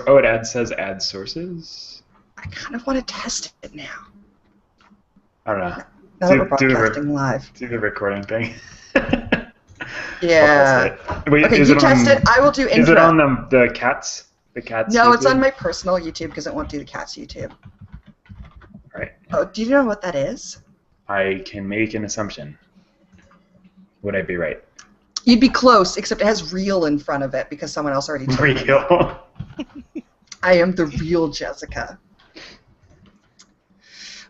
Oh, it says add sources. I kind of want to test it now. I don't know. Now that we're broadcasting live. Do the recording thing. Yeah. Wait, okay, you test it. I will do intro. Is it on the cats? The cats? No, YouTube? It's on my personal YouTube because it won't do the cats YouTube. Right. Oh, do you know what that is? I can make an assumption. Would I be right? You'd be close, except it has real in front of it because someone else already told me. Real? I am the real Jessica.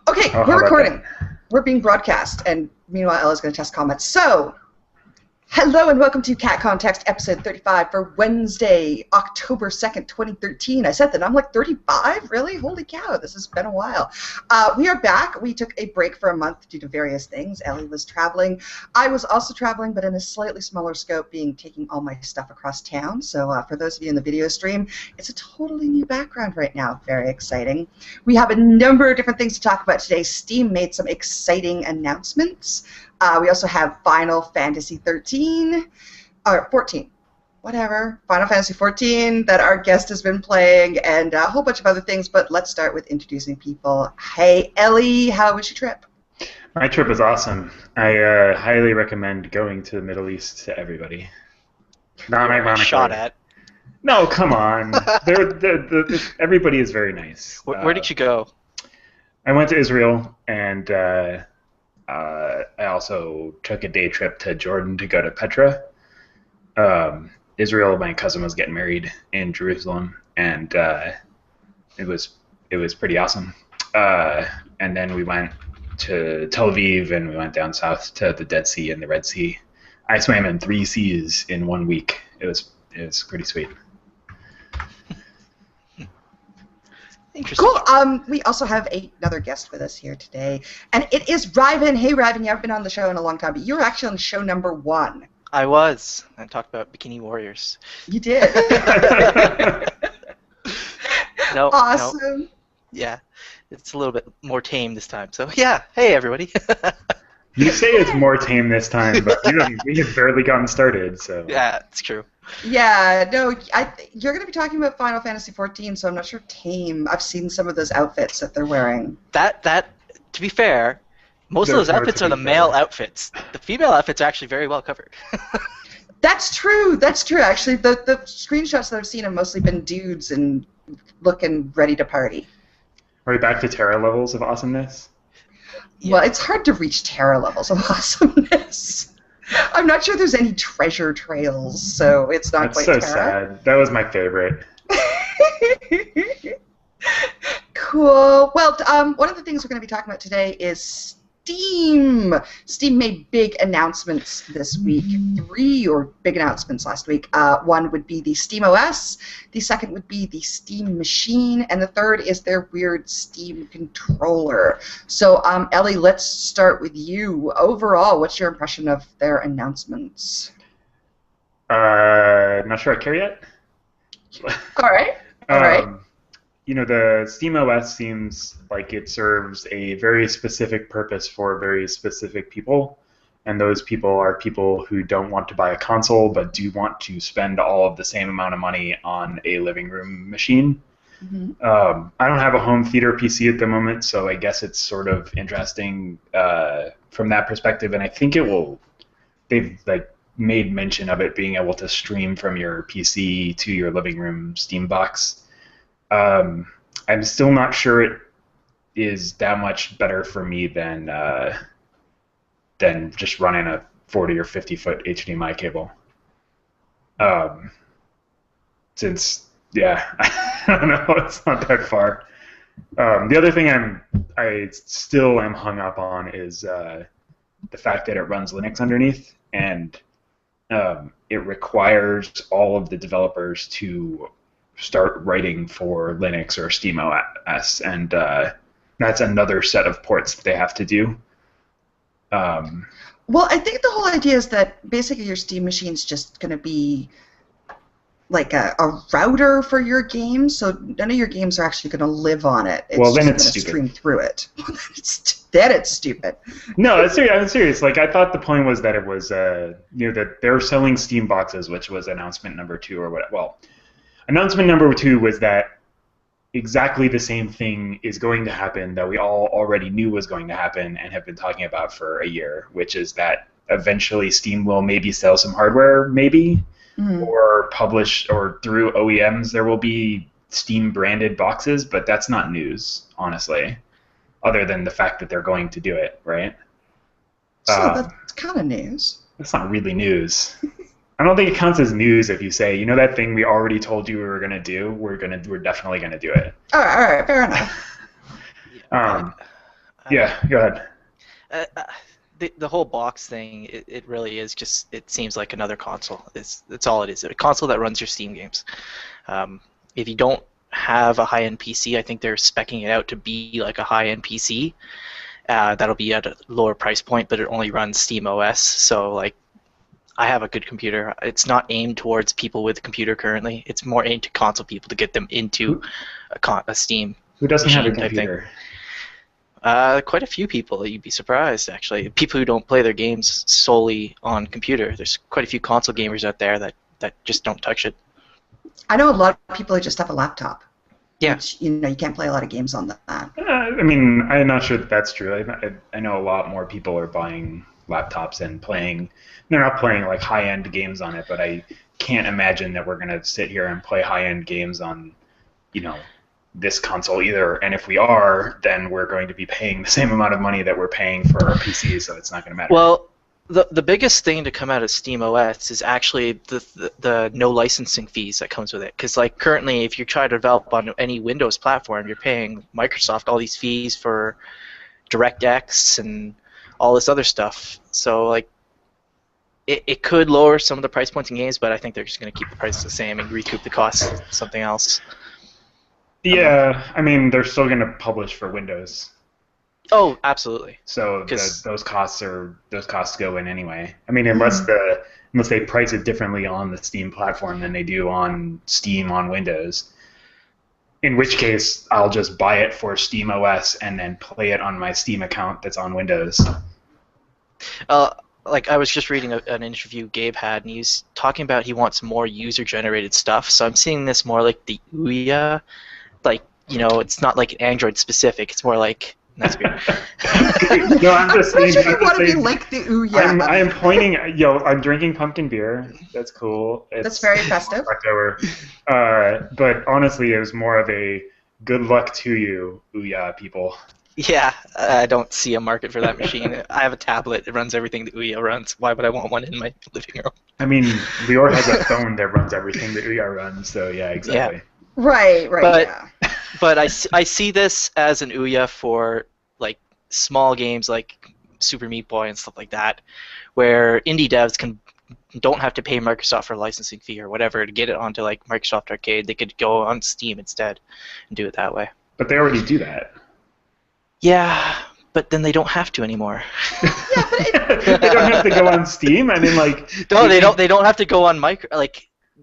Okay, Oh, we're recording. We're being broadcast, and meanwhile, Ella's going to test comments. So, hello and welcome to Cat Context, episode 35 for Wednesday, October 2nd, 2013. I said that. I'm like, 35? Really? Holy cow, this has been a while. We are back. We took a break for a month due to various things. Ellie was traveling. I was also traveling, but in a slightly smaller scope, taking all my stuff across town. So for those of you in the video stream, it's a totally new background right now. Very exciting. We have a number of different things to talk about today. Steam made some exciting announcements. We also have Final Fantasy 13, or 14, whatever, Final Fantasy 14 that our guest has been playing, and a whole bunch of other things, but let's start with introducing people. Hey, Ellie, how was your trip? My trip was awesome. I highly recommend going to the Middle East to everybody. Non-ironically. Shot at. No, come on. Everybody is very nice. Where did you go? I went to Israel, and I also took a day trip to Jordan to go to Petra. Israel, my cousin was getting married in Jerusalem, and it was pretty awesome. And then we went to Tel Aviv, and we went down south to the Dead Sea and the Red Sea. I swam in 3 seas in 1 week. It was pretty sweet. Cool. We also have another guest with us here today, and it is Ryven. Hey, Ryven, you haven't been on the show in a long time, but you were actually on show number 1. I was. I talked about Bikini Warriors. You did. No. Awesome. No. Yeah, it's a little bit more tame this time. So yeah, hey everybody. You say it's more tame this time, but we have barely gotten started. So yeah, it's true. Yeah, no, you're going to be talking about Final Fantasy 14, so I'm not sure tame. I've seen some of those outfits that they're wearing. That to be fair, most of those outfits are the male outfits. The female outfits are actually very well covered. That's true. That's true. Actually, the screenshots that I've seen have mostly been dudes and looking ready to party. Are we back to Terra levels of awesomeness? Yeah. Well, it's hard to reach Terra levels of awesomeness. I'm not sure there's any treasure trails, so it's not quite Terra. That's so sad. That was my favorite. Cool. Well, one of the things we're going to be talking about today is Steam. Steam made big announcements this week. 3 big announcements last week. One would be the SteamOS, the second would be the Steam Machine, and the third is their weird Steam controller. So, Ellie, let's start with you. Overall, what's your impression of their announcements? Not sure I care yet. All right. All right. You know, the SteamOS seems like it serves a very specific purpose for very specific people, and those people are people who don't want to buy a console but do want to spend all of the same amount of money on a living room machine. Mm-hmm. I don't have a home theater PC at the moment, so I guess it's sort of interesting from that perspective, and I think they've made mention of it being able to stream from your PC to your living room Steam box. I'm still not sure it is that much better for me than just running a 40 or 50 foot HDMI cable. Since I don't know, it's not that far. The other thing I still am hung up on is the fact that it runs Linux underneath, and it requires all of the developers to start writing for Linux or SteamOS, and that's another set of ports that they have to do. Well, I think the whole idea is that basically your Steam machine's just going to be like a router for your games, so none of your games are actually going to live on it. It's then it's going to stupid. stream through it. Then it's stupid. No, I'm serious. Like, I thought the point was that it was, that they're selling Steam boxes, which was announcement number 2 or what. Well, announcement number 2 was that exactly the same thing is going to happen that we all already knew was going to happen and have been talking about for a year, which is that eventually Steam will maybe sell some hardware, maybe, or publish, or through OEMs there will be Steam branded boxes, but that's not news, honestly, other than the fact that they're going to do it, right? So that's kind of news. That's not really news. I don't think it counts as news if you say, you know, that thing we already told you we were gonna do. We're definitely gonna do it. All right, fair enough. Yeah, go ahead. The whole box thing, it really is just, it seems like another console. It's all it is. A console that runs your Steam games. If you don't have a high-end PC, I think they're speccing it out to be like a high-end PC. That'll be at a lower price point, but it only runs SteamOS. So, like, I have a good computer. It's not aimed towards people with a computer currently. It's more aimed to console people to get them into a Steam. Who doesn't have a machine, computer? Quite a few people. You'd be surprised, actually. People who don't play their games solely on computer. There's quite a few console gamers out there that just don't touch it. I know a lot of people who just have a laptop. Yeah. Which, you know, you can't play a lot of games on that. I mean, I'm not sure that that's true. I know a lot more people are buying laptops and playing. They're not playing like high-end games on it, but I can't imagine that we're going to sit here and play high-end games on, you know, this console either. And if we are, then we're going to be paying the same amount of money that we're paying for our PC, so it's not going to matter. Well, the biggest thing to come out of SteamOS is actually the no licensing fees that comes with it. Because, like, currently, if you try to develop on any Windows platform, you're paying Microsoft all these fees for DirectX and all this other stuff. So, like, it could lower some of the price points in games, but I think they're just going to keep the prices the same and recoup the cost of something else. Yeah, I mean, they're still going to publish for Windows. Oh, absolutely. So those costs go in anyway. I mean, unless they price it differently on the Steam platform than they do on Steam on Windows. In which case, I'll just buy it for SteamOS and then play it on my Steam account that's on Windows. Like, I was just reading an interview Gabe had, and he's talking about he wants more user-generated stuff. So I'm seeing this more like the Ouya. Like, you know, it's not like Android specific. It's more like... That's weird. No, I'm just saying. Sure you want to be like the Ouya. I am pointing. I'm drinking pumpkin beer. That's cool. That's very festive. October. But honestly, it was more of a good luck to you, Ouya people. Yeah, I don't see a market for that machine. I have a tablet. It runs everything the Ouya runs. Why would I want one in my living room? I mean, Liore has a phone that runs everything the Ouya runs, so yeah, exactly. Yeah. Right, yeah. But I see this as an Ouya for, like, small games like Super Meat Boy and stuff like that, where indie devs don't have to pay Microsoft for a licensing fee or whatever to get it onto, like, Microsoft Arcade. They could go on Steam instead and do it that way. But they already do that. Yeah, but then they don't have to anymore. Yeah, but they don't have to go on Steam. I mean, like. No, they don't have to go on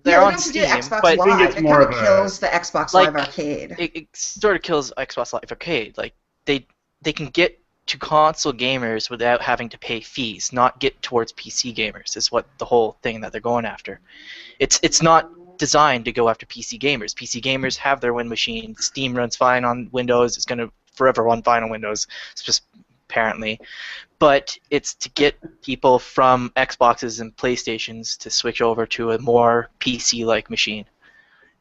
They're on Steam, Xbox but Live. It's it more kind of of a- kills the Xbox like, Live Arcade. it sort of kills Xbox Live Arcade. Like, they can get to console gamers without having to pay fees, not get towards PC gamers, is what the whole thing that they're going after. It's not designed to go after PC gamers. PC gamers have their Win machine. Steam runs fine on Windows. It's going to forever run fine on Windows, apparently. But it's to get people from Xboxes and PlayStations to switch over to a more PC-like machine.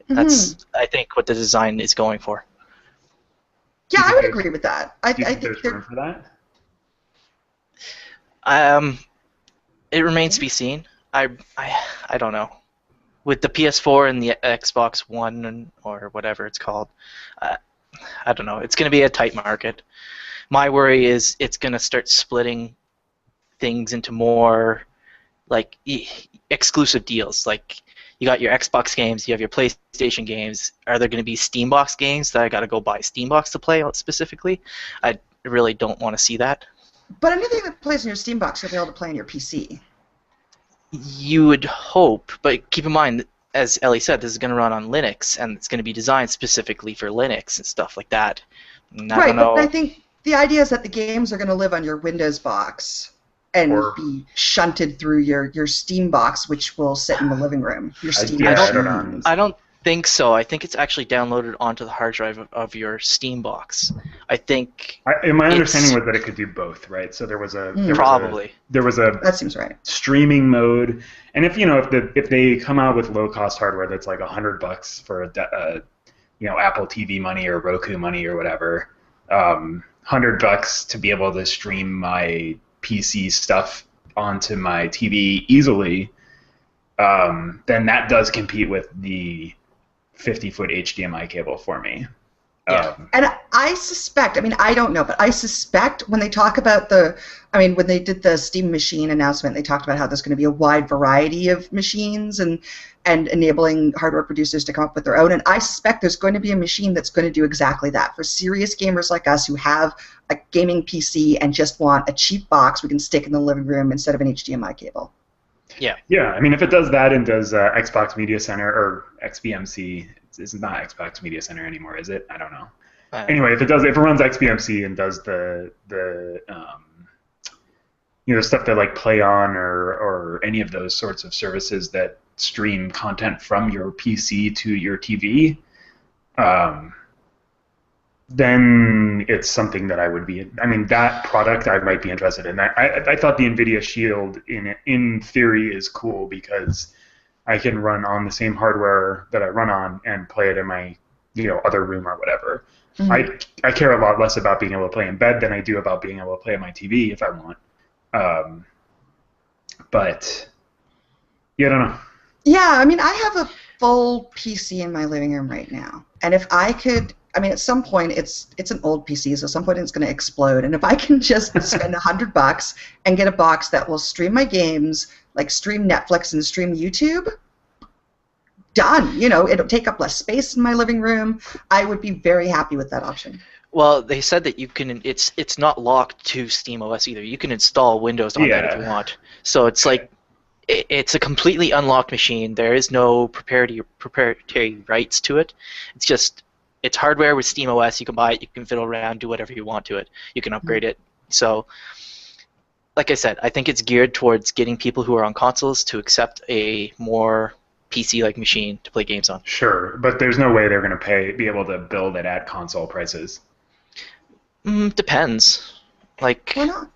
That's, I think, what the design is going for. Yeah, I would agree with that. I Do you think think there's room for that? It remains to be seen. I don't know. With the PS4 and the Xbox One or whatever it's called, I don't know. It's going to be a tight market. My worry is it's going to start splitting things into more like exclusive deals. Like, you got your Xbox games, you have your PlayStation games. Are there going to be Steambox games that I got to go buy Steambox to play specifically? I really don't want to see that. But anything that plays in your Steambox, you'll be able to play on your PC. You would hope, but keep in mind, as Ellie said, this is going to run on Linux, and it's going to be designed specifically for Linux and stuff like that. And I don't know. But I think the idea is that the games are going to live on your Windows box and be shunted through your Steam box, which will sit in the living room. Your Steam I machine. don't think so. I think it's actually downloaded onto the hard drive of your Steam box. I think My understanding was that it could do both, right? So there was a probably. there was a That seems right. streaming mode, and if they come out with low cost hardware that's like $100 for a Apple TV money or Roku money or whatever, $100 to be able to stream my PC stuff onto my TV easily, then that does compete with the 50-foot HDMI cable for me. Yeah. And I suspect, I don't know, but I suspect when they talk about when they did the Steam Machine announcement, they talked about how there's going to be a wide variety of machines and enabling hardware producers to come up with their own. And I suspect there's going to be a machine that's going to do exactly that. For serious gamers like us who have a gaming PC and just want a cheap box we can stick in the living room instead of an HDMI cable. Yeah. Yeah, if it does that and does Xbox Media Center or XBMC, it's not Xbox Media Center anymore, is it? I don't know. Anyway, if it runs XBMC and does the stuff that like Play On or any of those sorts of services that stream content from your PC to your TV, then it's something that I would be. That product I might be interested in. I thought the NVIDIA Shield in theory is cool because I can run on the same hardware that I run on and play it in my other room or whatever. Mm-hmm. I care a lot less about being able to play in bed than I do about being able to play on my TV if I want. But yeah, I don't know. Yeah, I have a full PC in my living room right now, and if I could. At some point, it's an old PC, so at some point it's going to explode. And if I can just spend $100 and get a box that will stream my games, like stream Netflix and stream YouTube, done. It'll take up less space in my living room. I would be very happy with that option. Well, they said that you can. It's not locked to SteamOS either. You can install Windows on that if you want. So it's like it's a completely unlocked machine. There is no proprietary rights to it. It's just. It's hardware with SteamOS. You can buy it. You can fiddle around, do whatever you want to it. You can upgrade it. So, like I said, I think it's geared towards getting people who are on consoles to accept a more PC-like machine to play games on. Sure, but there's no way they're going to be able to build it at console prices. Depends. Why not?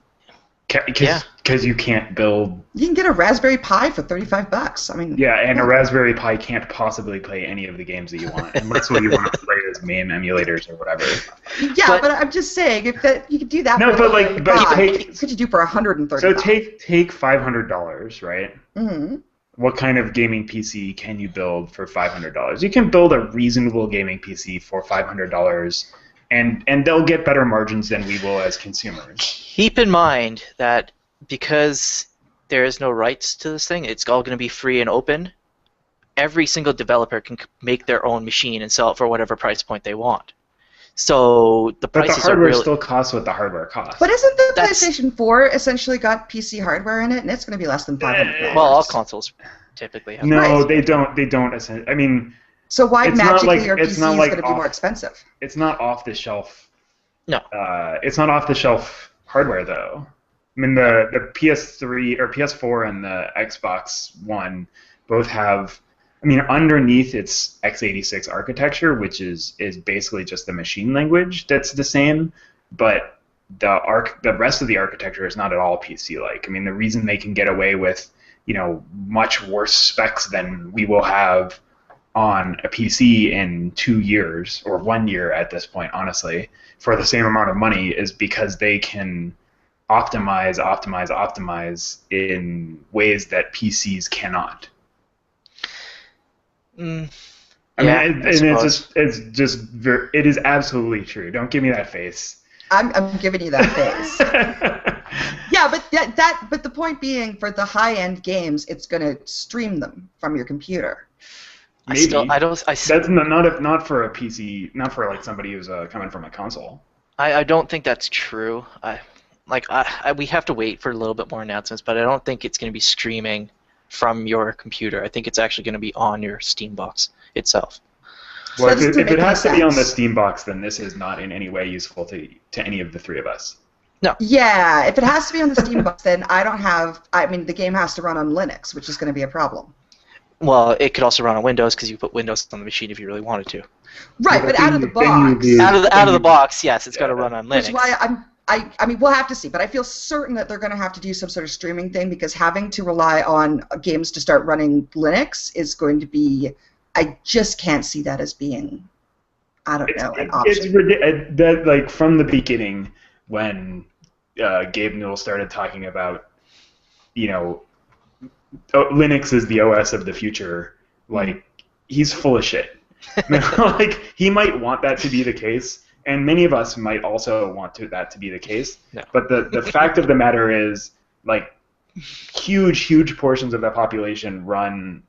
Because you can't build. You can get a Raspberry Pi for $35. Yeah, and a Raspberry Pi can't possibly play any of the games that you want, unless what you want to play is MAME emulators or whatever. Yeah, but I'm just saying, if you could do that. No, but could you do for $130? So take $500, right? Mm-hmm. What kind of gaming PC can you build for $500? You can build a reasonable gaming PC for $500. And they'll get better margins than we will as consumers. Keep in mind that because there is no rights to this thing, it's all going to be free and open. Every single developer can make their own machine and sell it for whatever price point they want. So the prices but the hardware still costs what the hardware costs. But isn't the PlayStation 4 essentially got PC hardware in it, and it's going to be less than $500? Well, all consoles typically have. No, they don't. They don't. So why magically your PC is going to be more expensive? It's not off the shelf. No. It's not off the shelf hardware though. The PS3 or PS4 and the Xbox One both have. Underneath its x86 architecture, which is basically just the machine language that's the same, but the rest of the architecture is not at all PC-like. The reason they can get away with much worse specs than we will have on a PC in 2 years, or 1 year at this point, honestly, for the same amount of money is because they can optimize in ways that PCs cannot. It is absolutely true. Don't give me that face. I'm giving you that face. Yeah, but the point being, for the high-end games, it's going to stream them from your computer. Maybe. That's not for a PC, not for somebody who's coming from a console. I don't think that's true. We have to wait for a little bit more announcements, but I don't think it's going to be streaming from your computer. I think it's actually going to be on your Steam box itself. Well, if it has to be on the Steam box, then this is not in any way useful to any of the three of us. No. Yeah, if it has to be on the Steam box, then the game has to run on Linux, which is going to be a problem. Well, it could also run on Windows because you put Windows on the machine if you really wanted to. Right, but out of the box. Out of the box, yes, it's got to run on Linux. Which is why I mean, we'll have to see, but I feel certain that they're going to have to do some sort of streaming thing because having to rely on games to start running Linux is going to be. I just can't see that as being, I don't know, an option. That like from the beginning when Gabe Newell started talking about, Linux is the OS of the future. Like he's full of shit. Like he might want that to be the case. And many of us might also want that to be the case. No. But the fact of the matter is, like, huge portions of the population run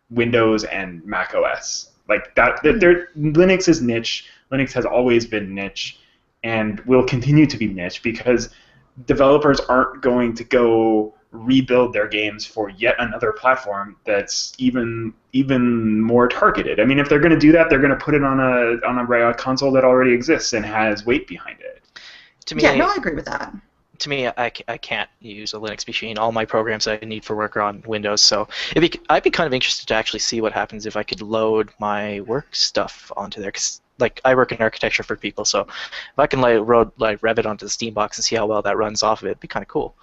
Windows and Mac OS. Like, Linux is niche. Linux has always been niche and will continue to be niche because developers aren't going to go rebuild their games for yet another platform that's even more targeted. I mean, if they're going to do that, they're going to put it on a console that already exists and has weight behind it. To me, yeah, no, I agree with that. To me, I can't use a Linux machine. All my programs I need for work are on Windows, so I'd be kind of interested to actually see what happens if I could load my work stuff onto there. Cause, like, I work in architecture for people, so if I can load Revit onto the Steambox and see how well that runs off of it, it'd be kind of cool.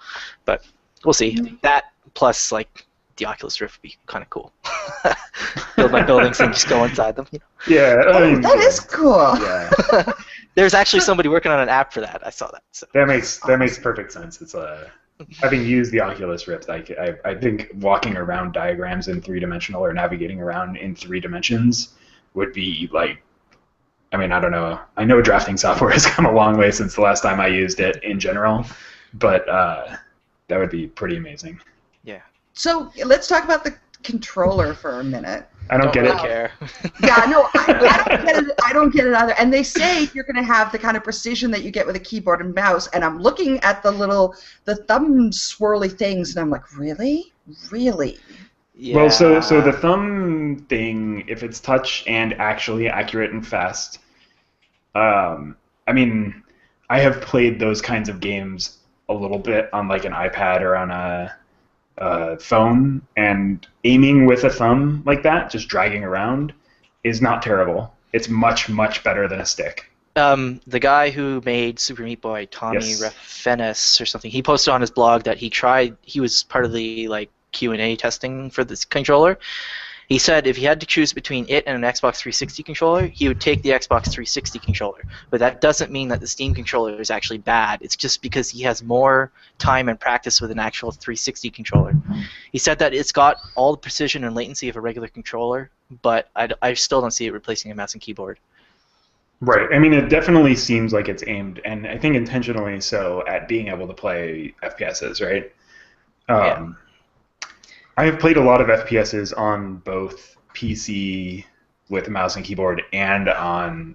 But we'll see. That plus, like, the Oculus Rift would be kind of cool. Build my buildings and just go inside them. Yeah. That is cool. Yeah. There's actually somebody working on an app for that. I saw that. So. That makes perfect sense. It's having used the Oculus Rift, I think walking around diagrams in 3-dimensional or navigating around in 3 dimensions would be like. I mean, I don't know. I know drafting software has come a long way since the last time I used it in general, but that would be pretty amazing. Yeah. So let's talk about the controller for a minute. I don't get really it. Care. Yeah, no, I don't get it. I don't get it either. And they say you're going to have the kind of precision that you get with a keyboard and mouse. And I'm looking at the thumb swirly things, and I'm like, really? Yeah. Well, so the thumb thing, if it's touch and actually accurate and fast, I mean, I have played those kinds of games a little bit on like an iPad or on a phone, and aiming with a thumb like that, just dragging around, is not terrible. It's much better than a stick. The guy who made Super Meat Boy, Tommy Refenes or something, he posted on his blog that he was part of the like Q&A testing for this controller. He said if he had to choose between it and an Xbox 360 controller, he would take the Xbox 360 controller. But that doesn't mean that the Steam controller is actually bad. It's just because he has more time and practice with an actual 360 controller. He said that it's got all the precision and latency of a regular controller, but I still don't see it replacing a mouse and keyboard. Right. I mean, it definitely seems like it's aimed, and I think intentionally so, at being able to play FPSs, right? Yeah. I have played a lot of FPSs on both PC with a mouse and keyboard and on,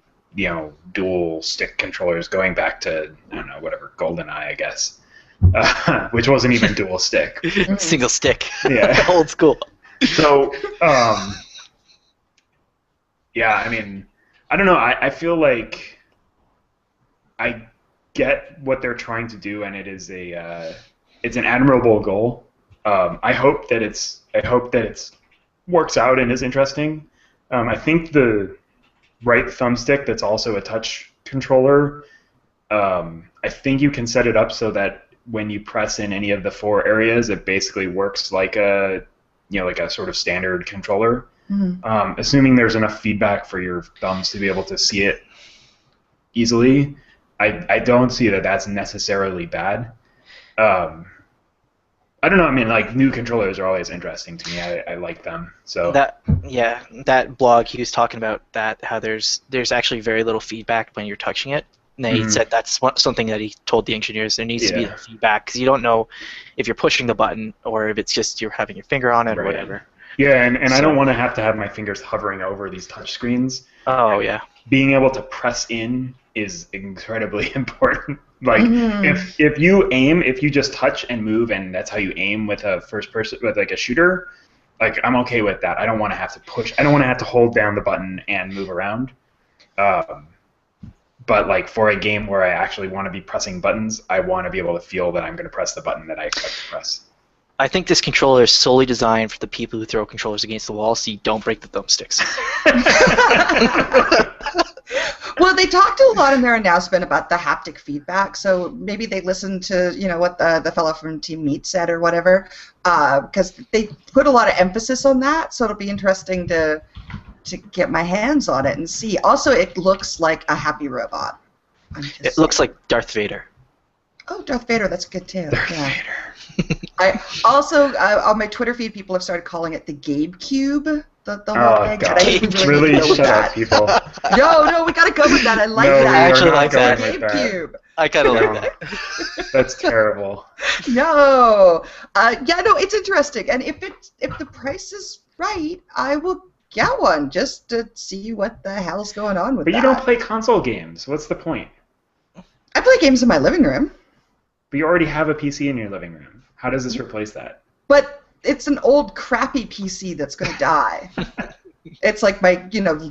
dual stick controllers going back to, I don't know, whatever, GoldenEye, I guess, which wasn't even dual stick. Single stick. Yeah. Old school. So, yeah, I mean, I don't know. I feel like I get what they're trying to do, and it's an admirable goal. I hope that it's works out and is interesting. I think the right thumbstick that's also a touch controller. I think you can set it up so that when you press in any of the 4 areas, it basically works like a sort of standard controller. Mm-hmm. Assuming there's enough feedback for your thumbs to be able to see it easily, I don't see that that's necessarily bad. I don't know. I mean, like, new controllers are always interesting to me. I like them. So that blog he was talking about how there's actually very little feedback when you're touching it. And he said that's something that he told the engineers there needs to be feedback because you don't know if you're pushing the button or if it's just you're having your finger on it or whatever. Yeah, and I don't want to have my fingers hovering over these touch screens. Oh, yeah. Being able to press in is incredibly important. Like, if you just touch and move, and that's how you aim with a first person, with like a shooter, like, I'm okay with that. I don't want to have to push. I don't want to have to hold down the button and move around. But like for a game where I actually want to be pressing buttons, I want to be able to feel that I'm going to press the button that I expect to press. I think this controller is solely designed for the people who throw controllers against the wall, so you don't break the thumbsticks. Well, they talked a lot in their announcement about the haptic feedback, so maybe they listened to what the fellow from Team Meat said or whatever, because they put a lot of emphasis on that. So it'll be interesting to get my hands on it and see. Also, it looks like a happy robot. It looks like Darth Vader. Oh, Darth Vader, that's good too. Darth yeah. Vader. I also on my Twitter feed, people have started calling it the Gabe Cube. The Oh, whole thing. God. And I think we Really need to go with shut up, that. people. No, we gotta go with that. I like No, that. we are I actually not like going that. with Gabe that. Cube. I kind of No. like that. That's terrible. No. Yeah, no, it's interesting. And if the price is right, I will get one just to see what the hell's going on with But that. you don't play console games. What's the point? I play games in my living room, But you already have a PC in your living room. How does this replace that? but it's an old crappy PC that's going to die. It's like my,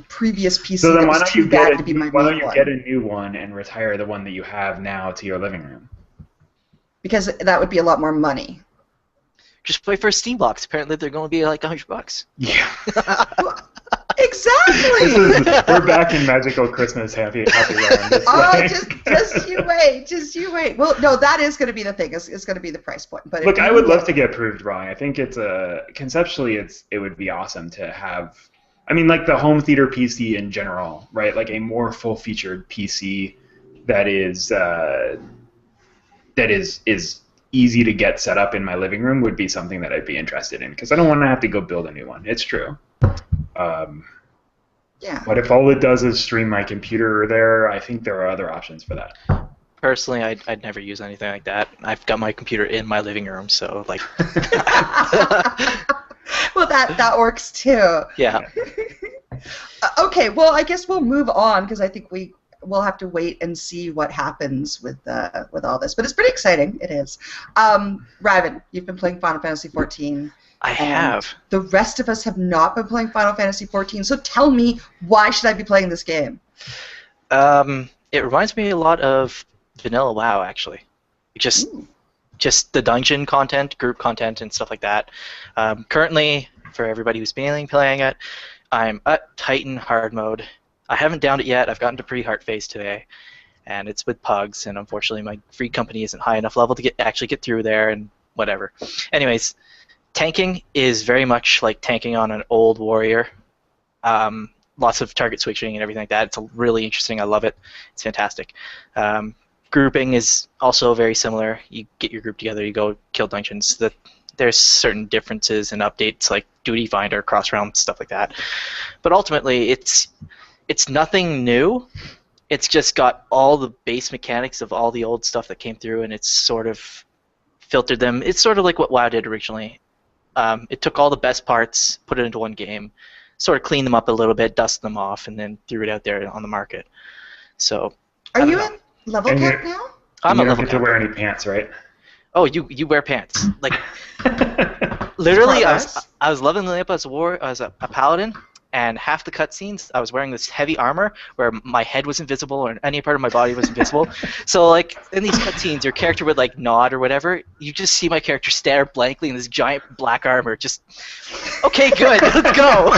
previous PC So then that why was don't too you bad get to be my why don't main you one. get a new one and retire the one that you have now to your living room? Because that would be a lot more money. Just play for Steam box. Apparently, they're going to be like $100. Yeah. Exactly. We're back in magical Christmas happy land. Oh, just you wait. Well, no, that is going to be the thing. It's going to be the price point. But Look, I would love to get proved wrong. I think conceptually it would be awesome to have. I mean, like the home theater PC in general, right? Like a more full-featured PC that is easy to get set up in my living room would be something that I'd be interested in because I don't want to have to go build a new one. It's true. Yeah. But if all it does is stream my computer there, I think there are other options for that. Personally, I'd never use anything like that. I've got my computer in my living room, so like. Well, that works too. Yeah. Okay, well, I guess we'll move on because I think we'll have to wait and see what happens with all this. But it's pretty exciting. It is. Ryven, you've been playing Final Fantasy XIV. I have. The rest of us have not been playing Final Fantasy XIV. So tell me, why should I be playing this game? It reminds me a lot of Vanilla WoW, actually. Just the dungeon content, group content, and stuff like that. Currently, for everybody who's been playing it, I'm at Titan hard mode. I haven't downed it yet. I've gotten to pre-heart phase today, and it's with pugs. And unfortunately, my free company isn't high enough level to actually get through there, and whatever. Anyways, tanking is very much like tanking on an old warrior. Lots of target switching and everything like that. It's really interesting. I love it. It's fantastic. Grouping is also very similar. You get your group together, you go kill dungeons. There's certain differences and updates like Duty Finder, Cross Realm, stuff like that. But ultimately, it's nothing new. It's just got all the base mechanics of all the old stuff that came through, and it's sort of filtered them. It's sort of like what WoW did originally. It took all the best parts, put it into one game, sort of cleaned them up a little bit, dusted them off, and then threw it out there on the market. So. Are you in level cap now? I'm you a don't level get to cap. wear any pants, right? Oh, you wear pants. Like literally, I was leveling up as a paladin, and half the cutscenes I was wearing this heavy armor where my head was invisible or any part of my body was invisible. So like in these cutscenes, your character would like nod or whatever. You just see my character stare blankly in this giant black armor. Just okay, good, let's go.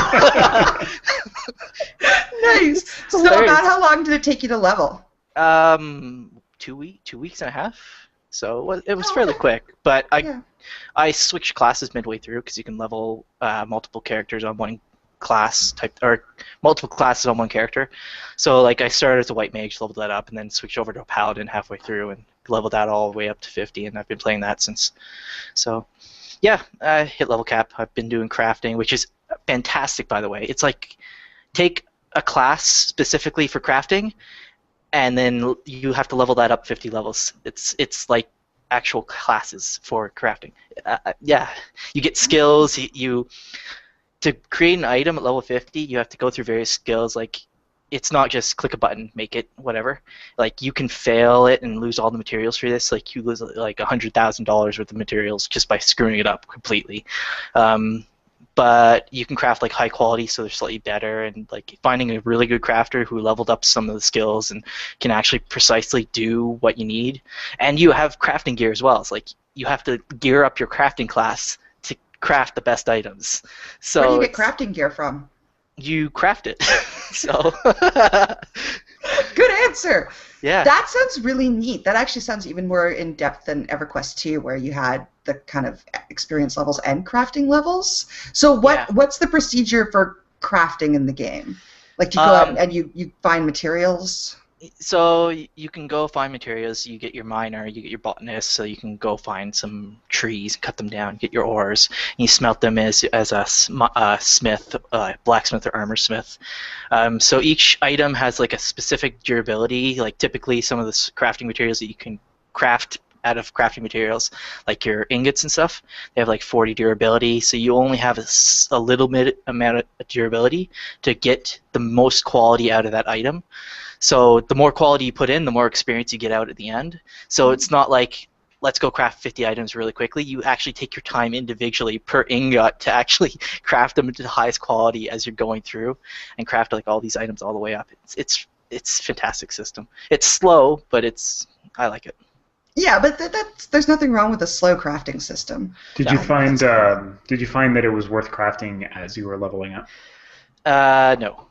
Nice. So about how long did it take you to level? 2 weeks and a half. So it was fairly quick, but I switched classes midway through because you can level multiple characters on one class type or multiple classes on one character. So like I started as a white mage, leveled that up, and then switched over to a paladin halfway through and leveled that all the way up to 50, and I've been playing that since. So yeah, I hit level cap. I've been doing crafting, which is fantastic, by the way. It's like take a class specifically for crafting, and then you have to level that up 50 levels. It's like actual classes for crafting. Yeah, you get skills. To create an item at level 50, you have to go through various skills. Like it's not just click a button, make it, whatever. Like you can fail it and lose all the materials for this. Like you lose like $100,000 worth of materials just by screwing it up completely. But you can craft like high quality, so they're slightly better, and like finding a really good crafter who leveled up some of the skills and can actually precisely do what you need. And you have crafting gear as well. It's like you have to gear up your crafting class to craft the best items. So Where do you get crafting gear from? you craft it. So Good answer. yeah. That sounds really neat. That actually sounds even more in depth than EverQuest 2, where you had the kind of experience levels and crafting levels. So what's the procedure for crafting in the game? Like, you go out and you find materials? So you can go find materials. You get your miner, you get your botanist, so you can go find some trees, cut them down, get your ores, and you smelt them as a smith, blacksmith or armor smith. So each item has like a specific durability. Like typically, some of the crafting materials that you can craft out of crafting materials, like your ingots and stuff, they have like 40 durability. So you only have a little bit amount of durability to get the most quality out of that item. So the more quality you put in, the more experience you get out at the end. So it's not like, let's go craft 50 items really quickly. You actually take your time individually per ingot to actually craft them to the highest quality as you're going through and craft like all these items all the way up. It's a fantastic system. It's slow, but I like it. Yeah, but there's nothing wrong with a slow crafting system. Did you find that it was worth crafting as you were leveling up? No.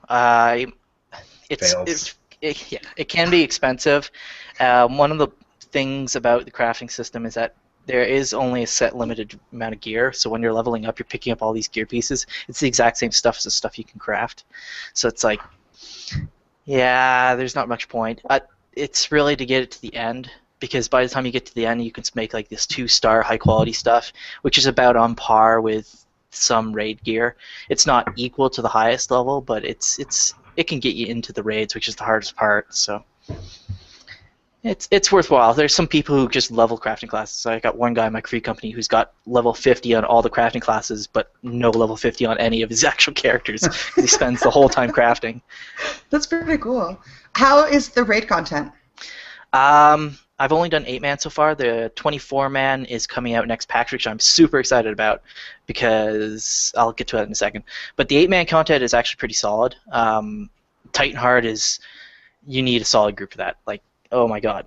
It can be expensive. One of the things about the crafting system is that there is only a set limited amount of gear. So when you're leveling up, you're picking up all these gear pieces. It's the exact same stuff as the stuff you can craft. So it's like, yeah, there's not much point. It's really to get it to the end, because by the time you get to the end, you can make like this 2-star high quality stuff, which is about on par with some raid gear. It's not equal to the highest level, but it can get you into the raids, which is the hardest part. So it's worthwhile. There's some people who just level crafting classes. So I got one guy in my free company who's got level 50 on all the crafting classes, but no level 50 on any of his actual characters. He spends the whole time crafting. That's pretty cool. How is the raid content? I've only done 8-man so far. The 24-man is coming out next patch, which I'm super excited about, because I'll get to it in a second. But the 8-man content is actually pretty solid. Titanheart is, you need a solid group for that. Like, oh my god.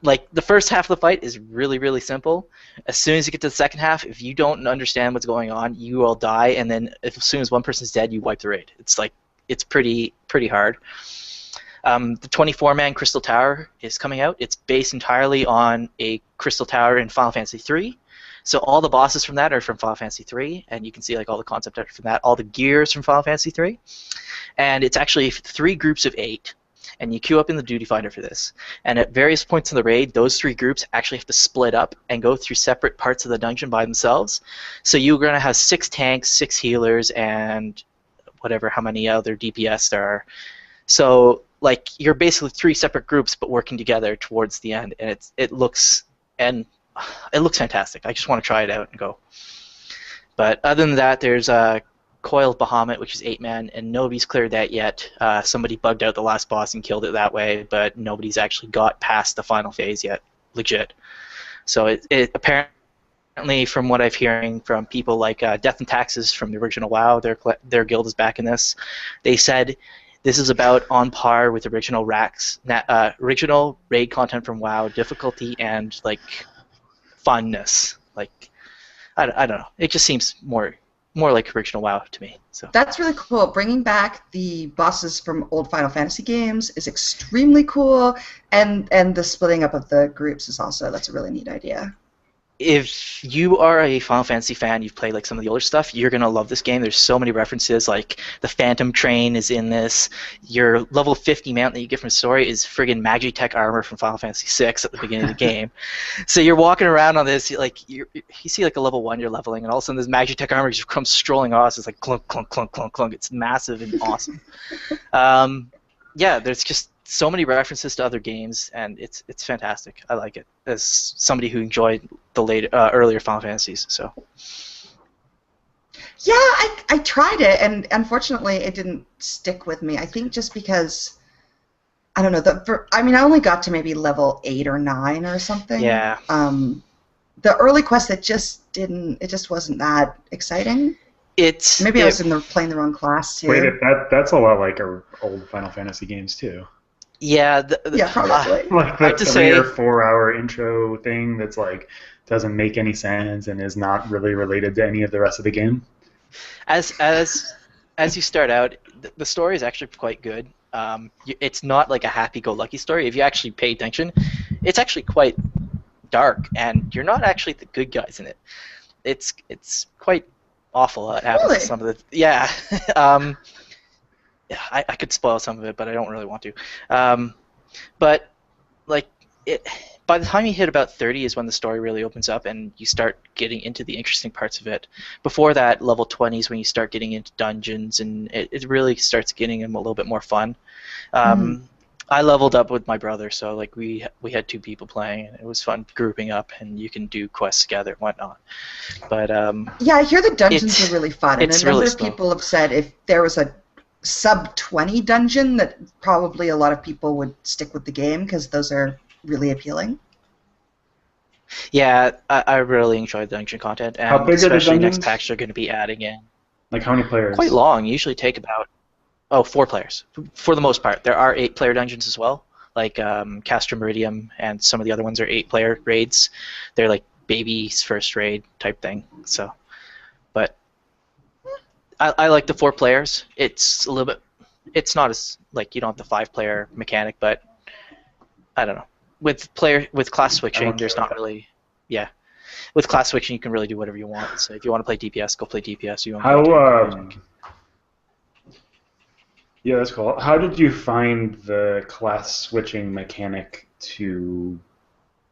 Like, the first half of the fight is really, really simple. As soon as you get to the second half, if you don't understand what's going on, you will die, and then as soon as one person's dead, you wipe the raid. It's like, it's pretty hard. The 24-man Crystal Tower is coming out. It's based entirely on a Crystal Tower in Final Fantasy III. So all the bosses from that are from Final Fantasy III, and you can see like all the concept art from that, all the gears from Final Fantasy III. And it's actually 3 groups of 8, and you queue up in the Duty Finder for this. And at various points in the raid, those 3 groups actually have to split up and go through separate parts of the dungeon by themselves. So you're going to have 6 tanks, 6 healers, and whatever, how many other DPS there are. So like, you're basically 3 separate groups but working together towards the end, and it looks fantastic. I just want to try it out and go. But other than that, there's Coiled Bahamut, which is 8-man, and nobody's cleared that yet. Somebody bugged out the last boss and killed it that way, but nobody's actually got past the final phase yet, legit. So it apparently, from what I've hearing from people like Death and Taxes from the original WoW, their guild is back in this. They said this is about on par with original original raid content from WoW, difficulty and like funness. Like, I don't know. It just seems more like original WoW to me. So that's really cool. Bringing back the bosses from old Final Fantasy games is extremely cool, and the splitting up of the groups is that's a really neat idea. If you are a Final Fantasy fan, you've played like some of the older stuff, you're going to love this game. There's so many references, like the Phantom Train is in this. Your level 50 mount that you get from the story is friggin' Magitech armor from Final Fantasy 6 at the beginning of the game. So you're walking around on this, like you see like a level 1 you're leveling, and all of a sudden this Magitech armor just comes strolling off. It's like clunk, clunk, clunk, clunk, clunk. It's massive and awesome. Yeah, there's just so many references to other games, and it's fantastic. I like it as somebody who enjoyed the earlier Final Fantasies. So yeah, I tried it, and unfortunately it didn't stick with me. I think just because, I don't know, I only got to maybe level 8 or 9 or something. Yeah. The early quest, it just wasn't that exciting. Maybe I was playing the wrong class too. Wait, that's a lot like our old Final Fantasy games too. Yeah, Yeah, probably. Like I have the to 3 or say, 4 hour intro thing that's like doesn't make any sense and is not really related to any of the rest of the game. as as as you start out, the story is actually quite good. It's not like a happy-go-lucky story. If you actually pay attention, it's actually quite dark, and you're not actually the good guys in it. It's quite awful what happens to Really? some of the yeah. um, yeah, I could spoil some of it, but I don't really want to. But like it, by the time you hit about 30 is when the story really opens up and you start getting into the interesting parts of it. Before that, level 20 is when you start getting into dungeons, and it really starts getting them a little bit more fun. Mhm. I leveled up with my brother, so like we had two people playing, and it was fun grouping up, and you can do quests together and whatnot. But Yeah, I hear the dungeons it's are really fun, and a it's really number of slow. people have said if there was a sub 20 dungeon, that probably a lot of people would stick with the game because those are really appealing. Yeah, I really enjoyed the dungeon content, How and big are the especially next dungeons? patch they're going to be adding in Like how many quite players? long. Usually take about 4 players for the most part. There are 8-player dungeons as well, like Castor Meridium, and some of the other ones are 8-player raids. They're like baby's first raid type thing. So, but I like the 4 players. It's a little bit. It's not as like you don't have the 5-player mechanic, but I don't know. With class I'm switching, okay there's with not that. really yeah. With class switching, you can really do whatever you want. So if you want to play DPS, go play DPS. You want to play How tank, go play tank. yeah, that's cool. How did you find the class switching mechanic to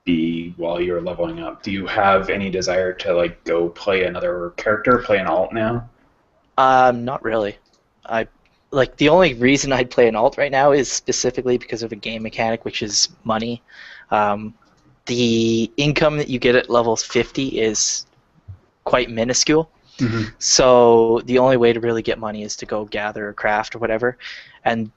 be while you're leveling up? Do you have any desire to like go play another character, play an alt now? Not really. I like the only reason I'd play an alt right now is specifically because of a game mechanic, which is money. Um, the income that you get at level 50 is quite minuscule. Hmm. So the only way to really get money is to go gather or craft or whatever, and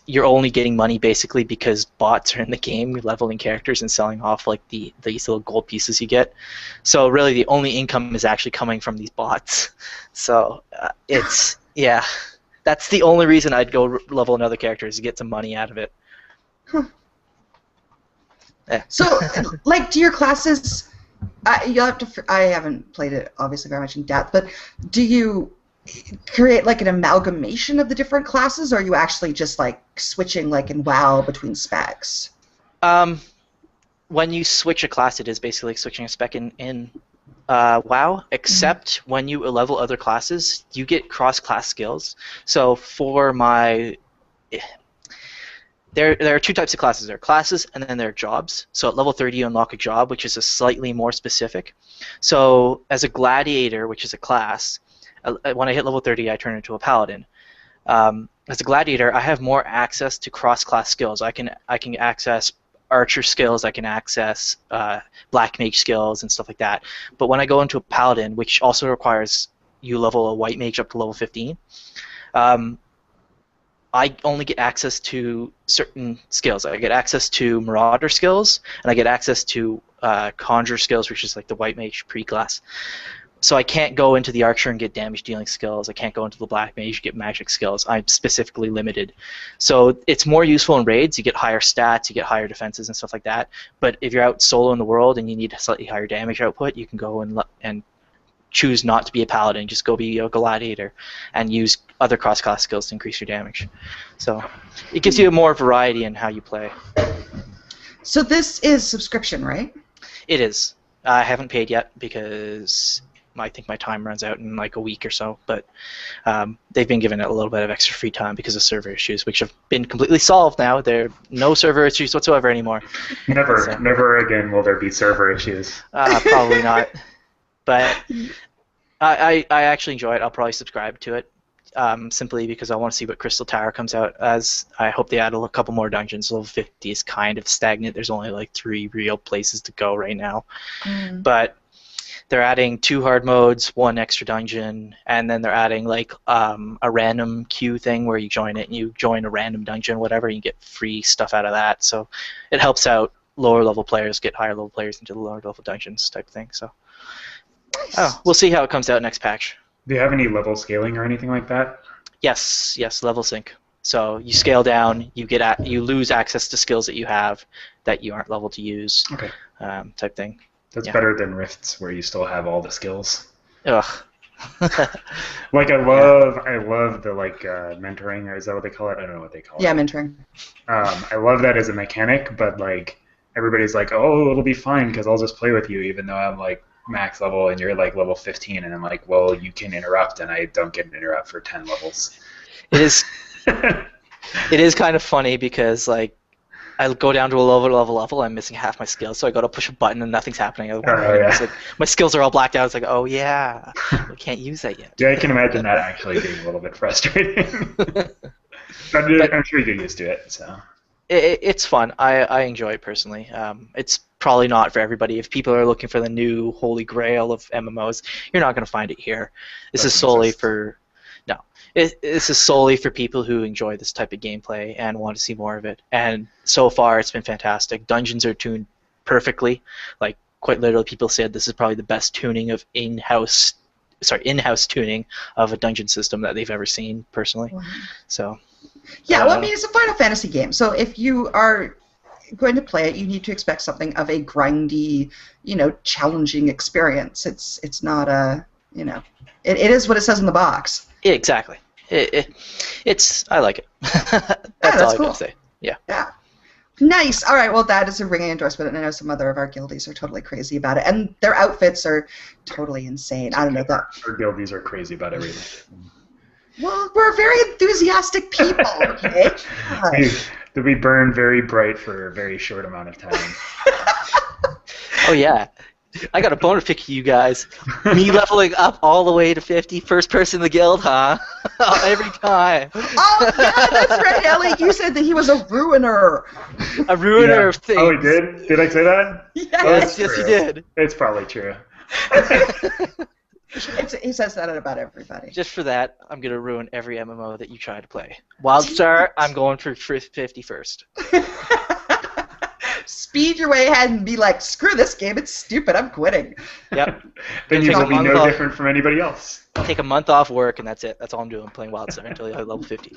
you're only getting money basically because bots are in the game leveling characters and selling off like these little gold pieces you get. So really the only income is actually coming from these bots. So it's yeah, that's the only reason I'd go level another character is to get some money out of it. Huh. Yeah. So, like, do your classes? You'll have to. I haven't played it obviously very much in depth, but do you create like an amalgamation of the different classes, or are you actually just like switching like in WoW between specs? um, when you switch a class, it is basically like switching a spec in WoW, Hmm. except when you level other classes, you get cross-class skills. So for my there are two types of classes. There are classes and then there are jobs. So at level 30 you unlock a job, which is a slightly more specific. So as a gladiator, which is a class, when I hit level 30 I turn into a paladin. As a gladiator, I have more access to cross-class skills. I can access archer skills, I can access black mage skills and stuff like that. But when I go into a paladin, which also requires you level a white mage up to level 15, um, I only get access to certain skills. I get access to Marauder skills, and I get access to Conjure skills, which is like the white mage pre-class. So I can't go into the archer and get damage dealing skills. I can't go into the black mage and get magic skills. I'm specifically limited. So it's more useful in raids. You get higher stats, you get higher defenses and stuff like that. But if you're out solo in the world and you need a slightly higher damage output, you can go and choose not to be a paladin. Just go be a gladiator and use other cross-class skills to increase your damage. So it gives you more variety in how you play. So this is subscription, right? It is. I haven't paid yet because I think my time runs out in like a week or so, but they've been giving it a little bit of extra free time because of server issues, which have been completely solved now. There are no server issues whatsoever anymore. Never, So never again will there be server issues. probably not. But I actually enjoy it. I'll probably subscribe to it simply because I want to see what Crystal Tower comes out as. I hope they add a couple more dungeons. Level 50 is kind of stagnant. There's only like 3 real places to go right now. Mm. But they're adding 2 hard modes, 1 extra dungeon, and then they're adding like a random queue thing where you join it and you join a random dungeon, whatever, and you get free stuff out of that. So it helps out lower level players get higher level players into the lower level dungeons type thing. So Nice. we'll see how it comes out next patch. Do you have any level scaling or anything like that? Yes, level sync. So you scale down, you lose access to skills that you have that you aren't level to use, Okay. type thing. That's better than Rifts, where you still have all the skills. Ugh. Like I love the mentoring, or is that what they call it? I don't know what they call it. Yeah, mentoring. I love that as a mechanic, but like everybody's like, oh, it'll be fine because I'll just play with you, even though I'm like max level and you're like level 15, and I'm like, well, you can interrupt, and I don't get an interrupt for 10 levels. It is. It is kind of funny because like I go down to a lower level, I'm missing half my skills, so I go to push a button and nothing's happening. It's like, my skills are all blacked out. It's like, oh yeah, we can't use that yet. Yeah, I can imagine that actually being a little bit frustrating. I'm sure you get used to it. So it's fun. I enjoy it personally. It's probably not for everybody. If people are looking for the new holy grail of MMOs, you're not going to find it here. This is solely for This is solely for people who enjoy this type of gameplay and want to see more of it. And so far, it's been fantastic. Dungeons are tuned perfectly. Like, quite literally, people said this is probably the best tuning of in-house tuning of a dungeon system that they've ever seen, personally. Wow. So. Yeah, well, I mean, it's a Final Fantasy game, so if you are going to play it, you need to expect something of a grindy, challenging experience. It's not a, it is what it says in the box. Yeah, exactly. I like it. That's all I cool. can say. Yeah. Yeah. Nice. All right. Well, that is a ringing endorsement, and I know some other of our guildies are totally crazy about it, and their outfits are totally insane. I don't know that. Our guildies are crazy about everything. Well, we're very enthusiastic people. Okay. We burn very bright for a very short amount of time. Oh yeah. I got a bonus pick for you guys. Me leveling up all the way to 50, first person in the guild, huh? Every time. Oh, yeah, that's right, Ellie. You said that he was a ruiner. A ruiner of things. Oh, he did? Did I say that? Yes, yes, you did. It's probably true. He says that about everybody. Just for that, I'm going to ruin every MMO that you try to play. WildStar, I'm going for 50 first. Speed your way ahead and be like, screw this game, it's stupid, I'm quitting. Yep. Then you will be no different from anybody else. Take a month off work, and that's it. That's all I'm doing, playing WildStar until I hit level 50.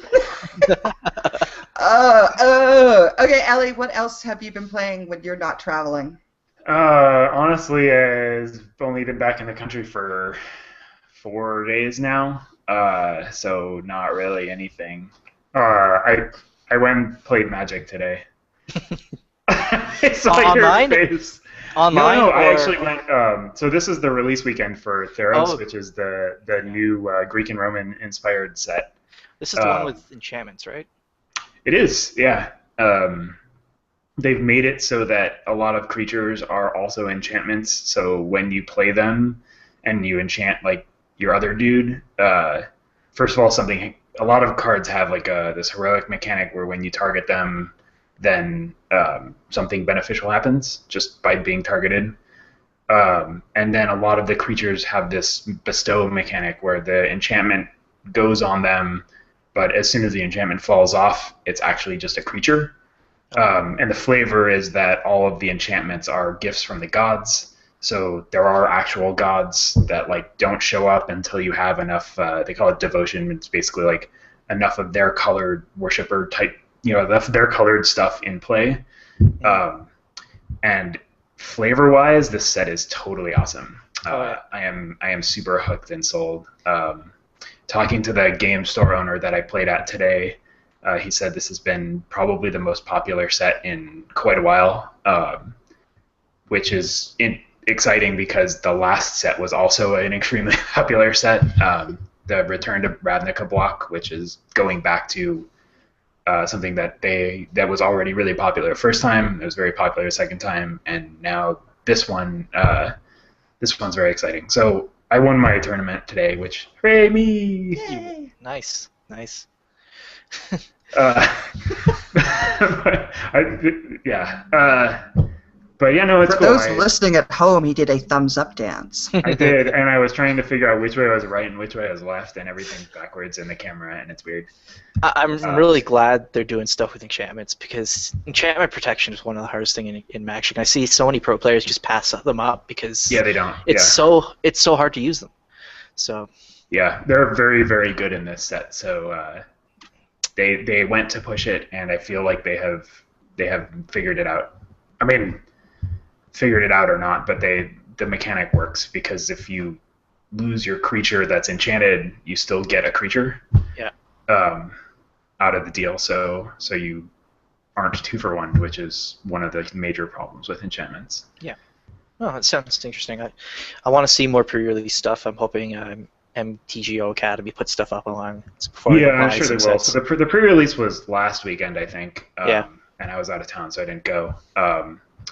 Okay, Ellie, what else have you been playing when you're not traveling? Honestly, I've only been back in the country for 4 days now, so not really anything. I went and played Magic today. I saw Online? your face. Online? No, I actually went. So this is the release weekend for Theros, Oh. which is the new Greek and Roman inspired set. This is the one with enchantments, right? It is, yeah. They've made it so that a lot of creatures are also enchantments. So when you play them and you enchant like your other dude, first of all, a lot of cards have like this heroic mechanic where when you target them, then something beneficial happens just by being targeted. And then a lot of the creatures have this bestow mechanic where the enchantment goes on them, but as soon as the enchantment falls off, it's actually just a creature. And the flavor is that all of the enchantments are gifts from the gods. So there are actual gods that like don't show up until you have enough, they call it devotion. It's basically like enough of their colored worshiper type, their colored stuff in play. And flavor-wise, this set is totally awesome. I am super hooked and sold. Talking to the game store owner that I played at today, he said this has been probably the most popular set in quite a while, which is exciting because the last set was also an extremely popular set. The Return to Ravnica block, which is going back to something that was already really popular first time. It was very popular second time, and now this one's very exciting. So I won my tournament today, which hooray me! Yay. Nice. But yeah, no, it's For cool. those listening at home, he did a thumbs up dance. I did, and I was trying to figure out which way I was right and which way I was left, and everything's backwards in the camera, and it's weird. I'm really glad they're doing stuff with enchantments, because enchantment protection is one of the hardest things in Magic. I see so many pro players just pass them up because they don't. It's so hard to use them. So yeah, they're very, very good in this set. So they went to push it, and I feel like they have figured it out. I mean, figured it out or not, but the mechanic works, because if you lose your creature that's enchanted, you still get a creature. Yeah. Out of the deal, so you aren't 2-for-1, which is one of the major problems with enchantments. Yeah. Oh, that sounds interesting. I want to see more pre-release stuff. I'm hoping MTGO Academy puts stuff up online before Yeah, I I'm buy sure some they will. sets. So the pre-release was last weekend, I think. Yeah. And I was out of town, so I didn't go.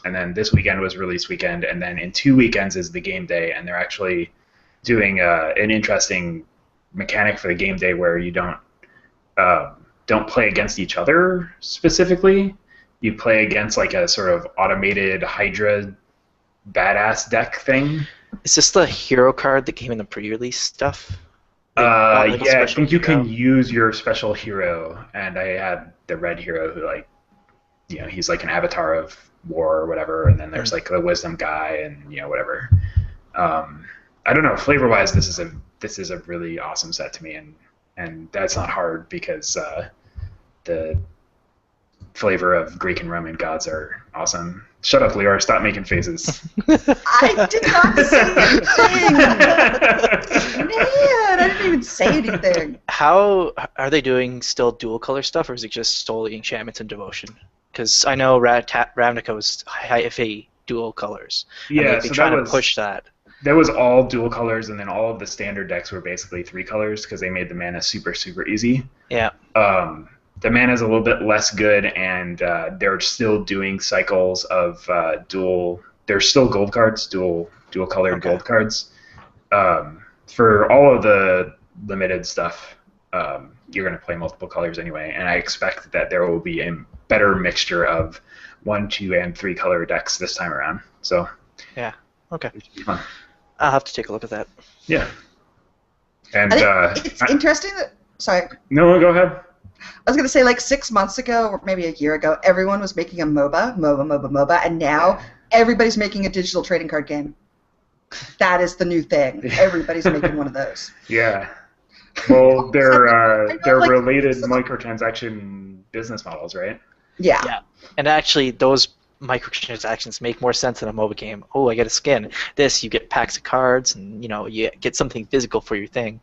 And then this weekend was release weekend, and then in 2 weekends is the game day, and they're actually doing an interesting mechanic for the game day where you don't play against each other specifically. You play against like a sort of automated Hydra badass deck thing. Is this the hero card that came in the pre-release stuff? Yeah, I think you can use your special hero, and I had the red hero who, like, he's like an avatar of war or whatever, and then there's like the wisdom guy, and whatever. I don't know. Flavor-wise, this is a really awesome set to me, and that's not hard because the flavor of Greek and Roman gods are awesome. Shut up, Liore. Stop making faces. I did not say anything. Man, I didn't even say anything. How are they doing still dual color stuff, or is it just solely enchantments and devotion? Because I know Ravnica's IFA dual colors. Yeah, and they've been trying to push that. That was all dual colors, and then all of the standard decks were basically 3 colors because they made the mana super, super easy. Yeah. The mana is a little bit less good, and they're still doing cycles of dual. There's still gold cards, dual colored gold cards. For all of the limited stuff, you're going to play multiple colors anyway, and I expect that there will be a better mixture of 1, 2, and 3 color decks this time around. So yeah, okay, it should be fun. I'll have to take a look at that. Yeah, and it's interesting that. Sorry. No, go ahead. I was going to say, like 6 months ago, or maybe a year ago, everyone was making a MOBA, and now everybody's making a digital trading card game. That is the new thing. Everybody's making one of those. Yeah. Well, they're like, related microtransaction business models, right? Yeah. Yeah, and actually, those microtransactions make more sense than a MOBA game. Oh, I get a skin. This, you get packs of cards, and you get something physical for your thing.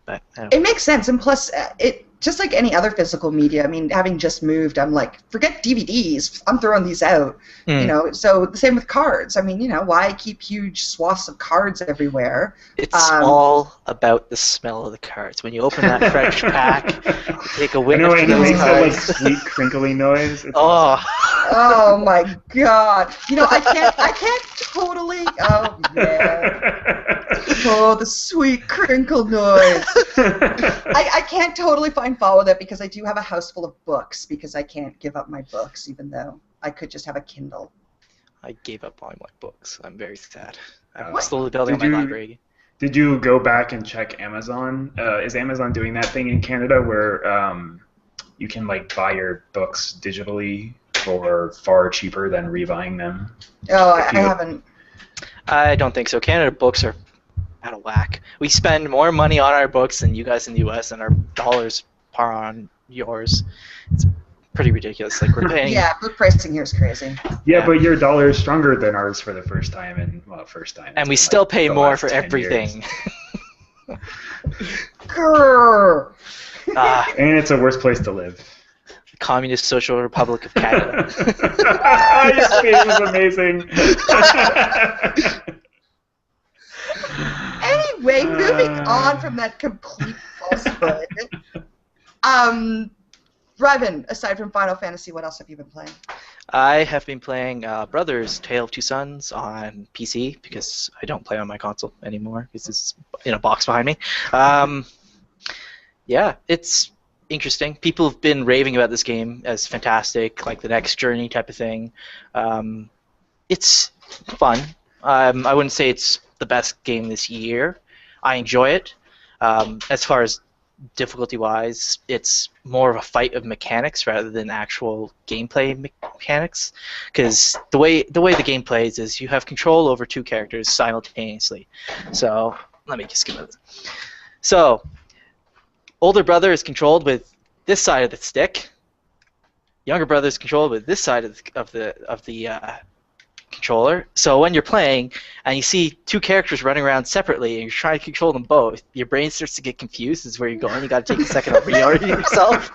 But it makes sense, and plus, it just like any other physical media. I mean, having just moved, I'm like, forget DVDs. I'm throwing these out. So the same with cards. I mean, why keep huge swaths of cards everywhere? It's all about the smell of the cards. When you open that fresh pack, you take a whiff of it those makes that like cards. sweet crinkly noise. It's Oh my God! I can't totally. Oh man! Oh, the sweet crinkle noise. I can't totally find fault with it because I do have a house full of books because I can't give up my books, even though I could just have a Kindle. I gave up all my books. I'm very sad. I'm What? slowly building my library. Did you go back and check Amazon? Is Amazon doing that thing in Canada where you can like buy your books digitally for far cheaper than rebuying them? Oh, I haven't. I don't think so. Canada books are out of whack. We spend more money on our books than you guys in the U.S. and our dollars par on yours. It's pretty ridiculous. Like we're paying. Yeah, book pricing here is crazy. Yeah, but your dollar is stronger than ours for the first time, And we still pay more for everything. Grrr. And it's a worse place to live. Communist Social Republic of Canada. Your face was amazing. Anyway, moving on from that complete falsehood. Ryven, aside from Final Fantasy, what else have you been playing? I have been playing Brothers: Tale of Two Sons on PC because I don't play on my console anymore because it's in a box behind me. Yeah, it's interesting. People have been raving about this game as fantastic, like the next Journey type of thing. It's fun. I wouldn't say it's the best game this year. I enjoy it. As far as difficulty-wise, it's more of a fight of mechanics rather than actual gameplay mechanics. Because the way the game plays is you have control over 2 characters simultaneously. So let me just give it. So older brother is controlled with this side of the stick. Younger brother's controlled with this side of the controller. So when you're playing and you see two characters running around separately and you're trying to control them both, your brain starts to get confused. Is where you're going. You got to take a second to reorient yourself.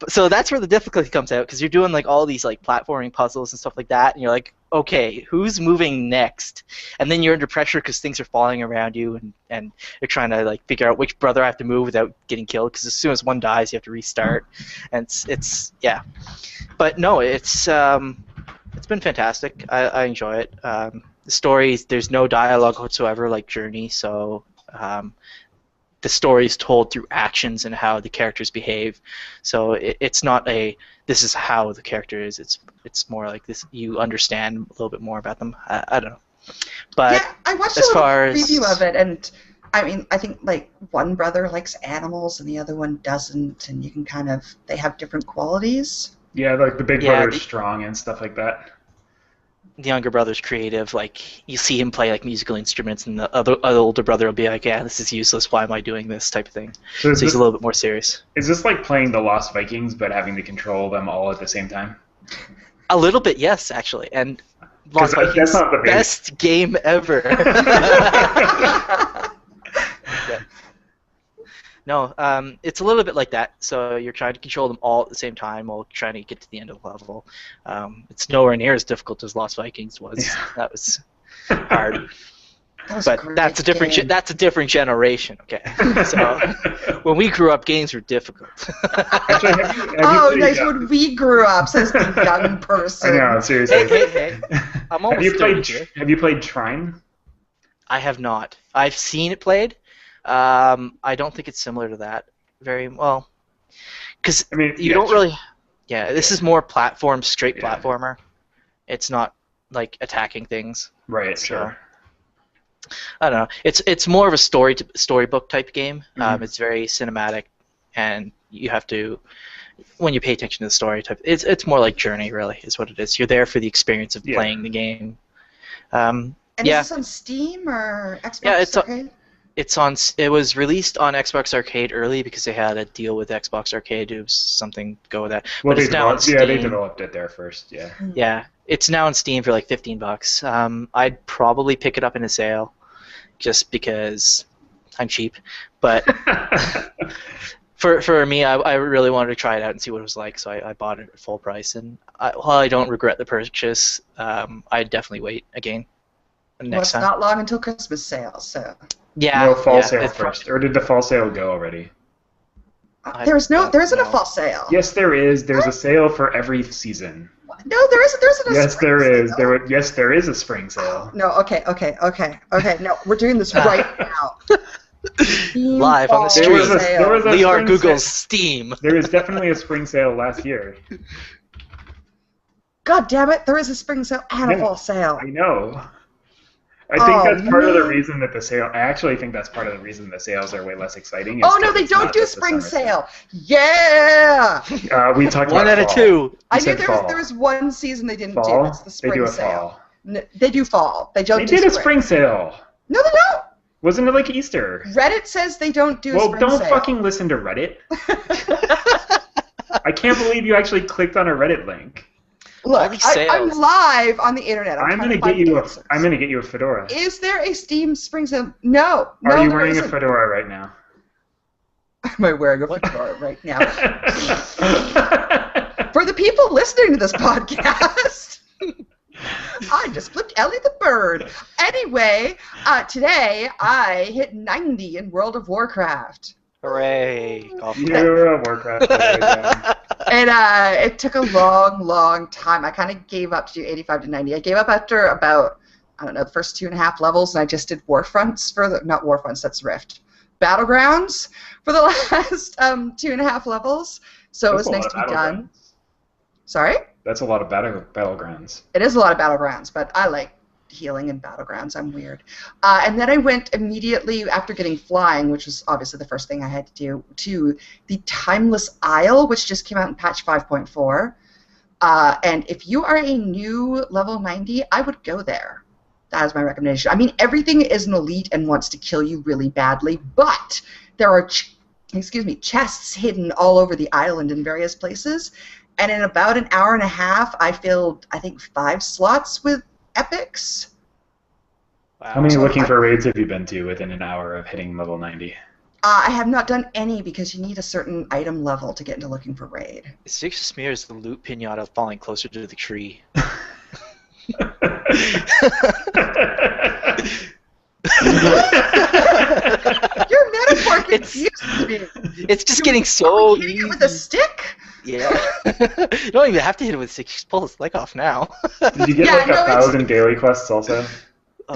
So that's where the difficulty comes out, because you're doing like all these like platforming puzzles and stuff like that, and you're like, okay, who's moving next? And then you're under pressure because things are falling around you, and you're trying to like figure out which brother I have to move without getting killed, because as soon as one dies, you have to restart. And it's yeah, but no, it's been fantastic. I enjoy it. The stories, there's no dialogue whatsoever like Journey, so the story is told through actions and how the characters behave. So it's not this is how the character is. It's more like this. You understand a little bit more about them. I don't know. But yeah, I watched a little preview of it, and I mean, I think like one brother likes animals and the other one doesn't, and you can they have different qualities. Yeah, like the big brother's strong and stuff like that. The younger brother's creative. Like, you see him play like musical instruments, and the other older brother will be like, "Yeah, this is useless. Why am I doing this?" type of thing. So he's a little bit more serious. Is this like playing the Lost Vikings, but having to control them all at the same time? A little bit, yes, actually. And Lost Vikings, best game ever. Yeah. No, it's a little bit like that. So you're trying to control them all at the same time while trying to get to the end of the level. It's nowhere near as difficult as Lost Vikings was. Yeah. That was hard. But that's a different generation. Okay, so when we grew up, games were difficult. Actually, have you nice. When we grew up, says the young person. I know, seriously. Hey. I'm almost Have you played Trine? I have not. I've seen it played. I don't think it's similar to that very well, because you don't really. Yeah, this is more straight platformer. It's not like attacking things. Right. So, sure. I don't know. It's more of a storybook type game. It's very cinematic, and you have to, when you pay attention to the story type, it's more like Journey, really, is what it is. You're there for the experience of playing the game. And is this on Steam or Xbox Arcade? It was released on Xbox Arcade early because they had a deal with Xbox Arcade. It was something to go with that. Well, but it's now on Steam. Yeah, they developed it there first. Yeah. Yeah, it's now on Steam for like $15. I'd probably pick it up in a sale, just because I'm cheap. But for me, I really wanted to try it out and see what it was like, so I bought it at full price. And while I don't regret the purchase, I'd definitely wait again next time. It's not long until Christmas sale, so. Yeah. No fall sale first, or did the fall sale go already? There isn't a fall sale. Yes, there is. There's a sale for every season. No, there isn't. There isn't a yes, spring there is. sale. Yes, there is a spring sale. No, okay. No, we're doing this right now. Live on the street. Liore Google's Steam. There was definitely a spring sale last year. God damn it! There is a spring sale and a fall sale. I know. I think that's part of the reason that the sale. I actually think that's part of the reason the sales are way less exciting. Oh no, they don't do spring sale. Yeah. We talked one about out of two. I knew there was one season they didn't do. It's the spring sale. They do fall. They don't. They did a spring sale. No, they don't. Wasn't it like Easter? Reddit says they don't do a spring sale. Well, don't fucking listen to Reddit. I can't believe you actually clicked on a Reddit link. Look, I'm live on the internet. I'm gonna get you a fedora. Is there a Steam spring sale? No. Are you wearing a fedora right now? Am I wearing a fedora right now? For the people listening to this podcast, I just flipped Elly the bird. Anyway, today I hit 90 in World of Warcraft. Hooray! You're a Warcraft player. And it took a long, long time. I kind of gave up to do 85 to 90. I gave up after about, the first 2.5 levels, and I just did Warfronts not Warfronts, that's Rift. Battlegrounds for the last 2.5 levels. So it was nice to be done. Sorry? That's a lot of battlegrounds. It is a lot of battlegrounds, but I like healing in battlegrounds. I'm weird. And then I went immediately after getting flying, which was obviously the first thing I had to do, to the Timeless Isle, which just came out in patch 5.4. And if you are a new level 90, I would go there. That is my recommendation. I mean, everything is an elite and wants to kill you really badly, but there are chests hidden all over the island in various places. And in about an hour and a half, I filled, I think, 5 slots with epics. Wow. How many looking for raids have you been to within an hour of hitting level 90? I have not done any because you need a certain item level to get into looking for raid. Six smears the loot pinata falling closer to the tree. Your metaphor confuses me. It's just getting so Hitting easy. it with a stick? Yeah. You don't even have to hit it with a stick. Just pull his leg off now. Did you get Yeah, like no, 1,000 daily quests also?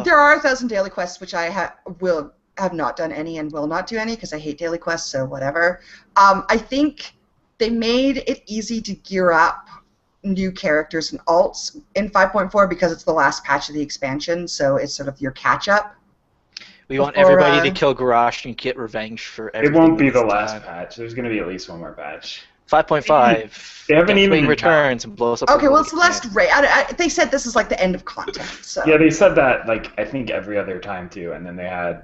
There are 1,000 daily quests, which I have not done any and will not do any because I hate daily quests, so whatever. I think they made it easy to gear up new characters and alts in 5.4 because it's the last patch of the expansion, so it's sort of your catch-up. We want everybody to kill Garrosh and get revenge for everything. It won't be the last patch. There's going to be at least one more patch. 5.5. They haven't even returns and blows up. Okay, well, it's the last raid. They said this is like the end of content. So. Yeah, they said that like I think every other time too, and then they had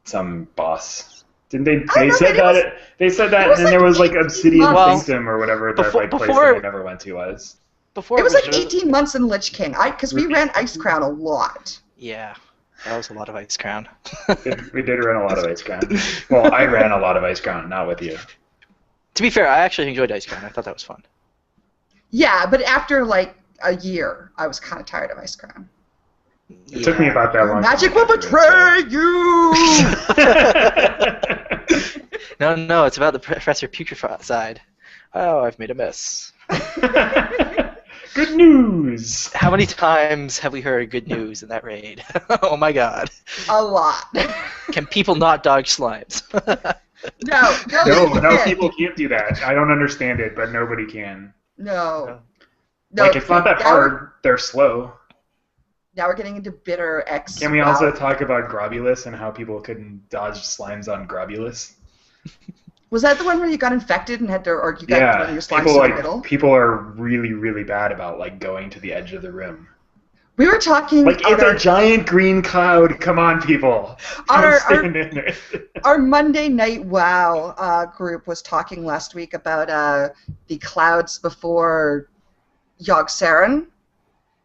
some boss. Didn't they? They said that. They said that, and then there was like Obsidian Sanctum or whatever the like place that we never went to was. Before it was like 18 months in Lich King. Because we ran Ice Crown a lot. Yeah. That was a lot of Ice Crown. We did run a lot of Ice Crown. Well, I ran a lot of Ice Crown, not with you. To be fair, I actually enjoyed Ice Crown. I thought that was fun. Yeah, but after like a year, I was kind of tired of Ice Crown. It took me about that long. Magic will betray you! No, it's about the Professor Putrefide. Oh, I've made a mess. Good news! How many times have we heard good news in that raid? Oh my god. A lot. Can people not dodge slimes? No, people can't do that. I don't understand it, but nobody can. No. Like, it's not that hard. They're slow. Now we're getting into bitter X. Can we also talk about Grobulus and how people couldn't dodge slimes on Grobulus? Was that the one where you got infected and had to, or you got one of your slimes in the middle? People are really, really bad about like going to the edge of the room. We were talking. Like it's a giant green cloud. Come on, people. Our Monday Night WoW group was talking last week about the clouds before Yogg Saron.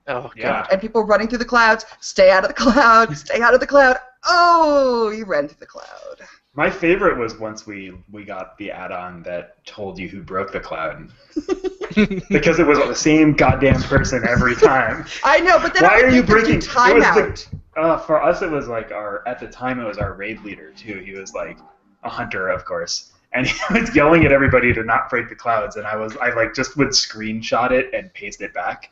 Oh god. And people running through the clouds. Stay out of the cloud. Stay out of the cloud. Oh, you ran through the cloud. My favorite was once we got the add-on that told you who broke the cloud. Because it was the same goddamn person every time. I know, but then why are you breaking timeout? For us, it was like at the time it was our raid leader too. He was like a hunter, of course, and he was yelling at everybody to not break the clouds, and I like just would screenshot it and paste it back.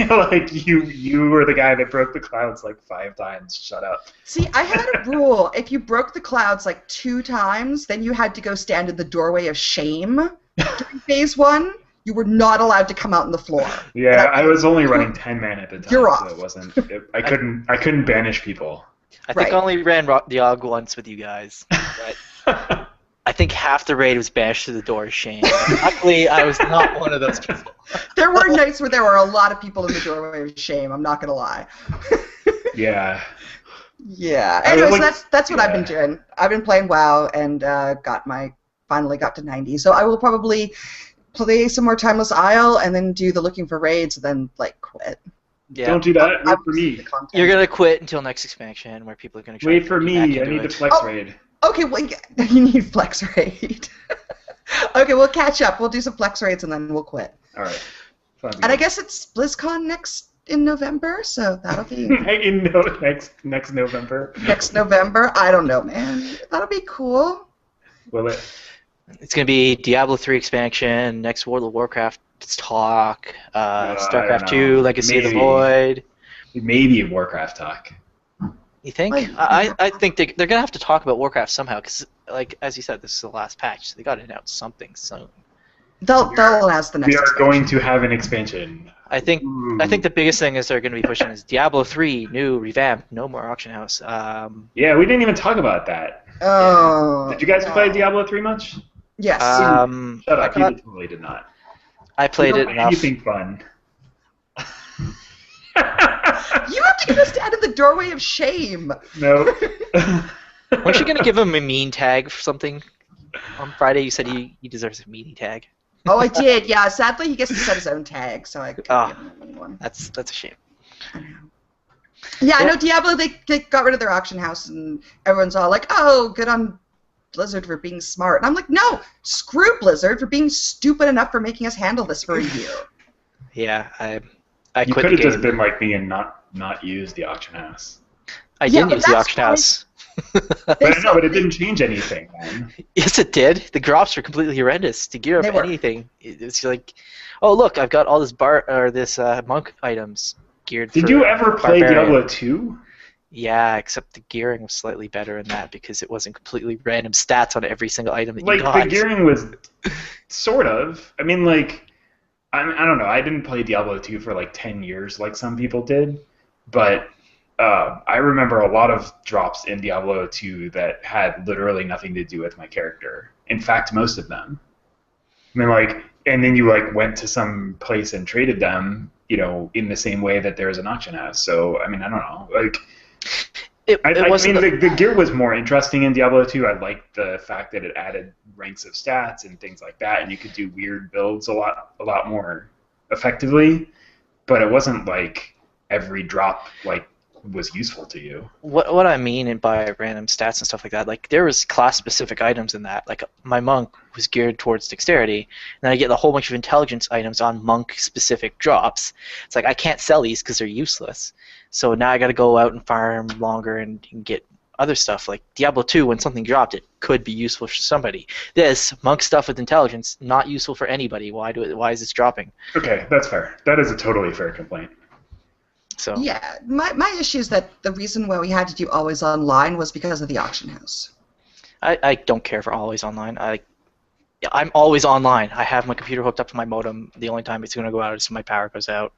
Like you were the guy that broke the clouds like 5 times. Shut up. See, I had a rule: if you broke the clouds like 2 times, then you had to go stand in the doorway of shame during phase 1. You were not allowed to come out on the floor. Yeah, I was only running 10 man at the time, You're off. so it wasn't. I couldn't banish people. I think I only ran the Og once with you guys. But I think half the raid was bashed through the door of shame. Luckily, I was not one of those people. There were nights where there were a lot of people in the doorway of shame. I'm not gonna lie. Yeah. Yeah. Anyways, that's what I've been doing. I've been playing WoW and finally got to 90. So I will probably play some more Timeless Isle and then do the looking for raids and then like quit. Yeah. Don't do that. Wait for me. You're gonna quit until next expansion where people are gonna try wait for me. I need to flex raid. Okay, well, you need flex raid. Okay, we'll catch up. We'll do some flex raids and then we'll quit. All right. And I guess it's BlizzCon in November, so that'll be next November. Next November? I don't know, man. That'll be cool. Will it? It's gonna be Diablo 3 expansion, next World of Warcraft talk, StarCraft 2, Legacy of the Void. Maybe Warcraft talk. You think? I think they're gonna have to talk about Warcraft somehow, because, like as you said, this is the last patch, so they gotta announce something soon. They'll announce the next. We are going to have an expansion. I think the biggest thing is they're gonna be pushing is Diablo 3, new, revamped, no more auction house. Yeah, we didn't even talk about that. Oh. Did you guys play Diablo 3 much? Yes. Shut up. You totally did not. I played it enough. Anything fun? You have to go stand in the doorway of shame. No. Weren't you gonna give him a mean tag for something? On Friday, you said he deserves a meaty tag. Oh, I did. Yeah. Sadly, he gets to set his own tag, so I couldn't give him anyone. That's a shame. I know. Yeah, I know Diablo, they got rid of their auction house, and everyone's all like, oh, good on Blizzard for being smart. And I'm like, no, screw Blizzard for being stupid enough for making us handle this for a year. Yeah, I You quit could the have just game. been like me and not use the auction house. I Yeah, didn't but use the that's auction why- house. But no, but it didn't change anything, man. Yes, it did. The drops were completely horrendous. To gear They up were. anything, it's like, oh look, I've got all this monk items geared. Did for you ever play Barbarian. Diablo 2? Yeah, except the gearing was slightly better in that because it wasn't completely random stats on every single item that you Like, got. the gearing was sort of. I mean, like, I don't know. I didn't play Diablo 2 for like 10 years like some people did, but I remember a lot of drops in Diablo 2 that had literally nothing to do with my character. In fact, most of them. I mean, like, and then you like went to some place and traded them, you know, in the same way that there's an auction house. So, I mean, I don't know. Like, I wasn't mean, the gear was more interesting in Diablo 2. I liked the fact that it added ranks of stats and things like that, and you could do weird builds a lot more effectively. But it wasn't like every drop like was useful to you. what I mean by random stats and stuff like that, like there was class-specific items in that. Like my monk was geared towards dexterity, and then I get a whole bunch of intelligence items on monk-specific drops. It's like I can't sell these because they're useless. So now I got to go out and farm longer and get other stuff. Like Diablo 2, when something dropped, it could be useful for somebody. This monk stuff with intelligence, not useful for anybody. Why is this dropping? Okay, that's fair. That is a totally fair complaint. So Yeah, my issue is that the reason why we had to do always online was because of the auction house. I don't care for always online. I'm always online. I have my computer hooked up to my modem. The only time it's going to go out is when my power goes out.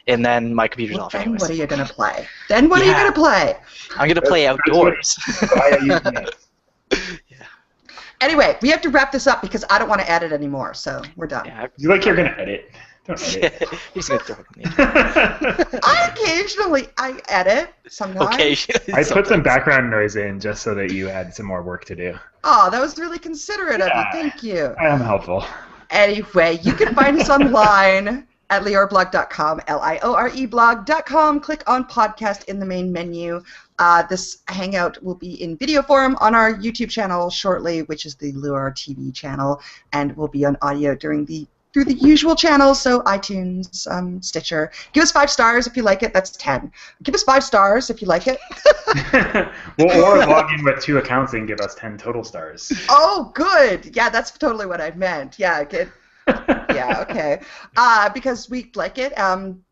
And then my computer's Well, off then anyways. what are you going to play? Then what are you Yeah. going to play? I'm going to play That's outdoors. Why I use Kinect. Anyway, we have to wrap this up because I don't want to edit anymore, so we're done. Yeah, You like you're gonna edit? Don't edit. he's going to throw it in the I edit sometimes. occasionally. I put some background noise in just so that you had some more work to do. Oh, that was really considerate of you. Yeah. Thank you. I am helpful. Anyway, you can find us online at lioreblog.com, LIOREblog.com. Click on podcast in the main menu. This hangout will be in video form on our YouTube channel shortly, which is the Liore TV channel, and will be on audio through the usual channels, so iTunes, Stitcher. Give us 5 stars if you like it. That's 10. Give us 5 stars if you like it. Well, or log in with 2 accounts and give us 10 total stars. Oh, good. Yeah, that's totally what I meant. Yeah, good. Yeah, okay. Because we like it,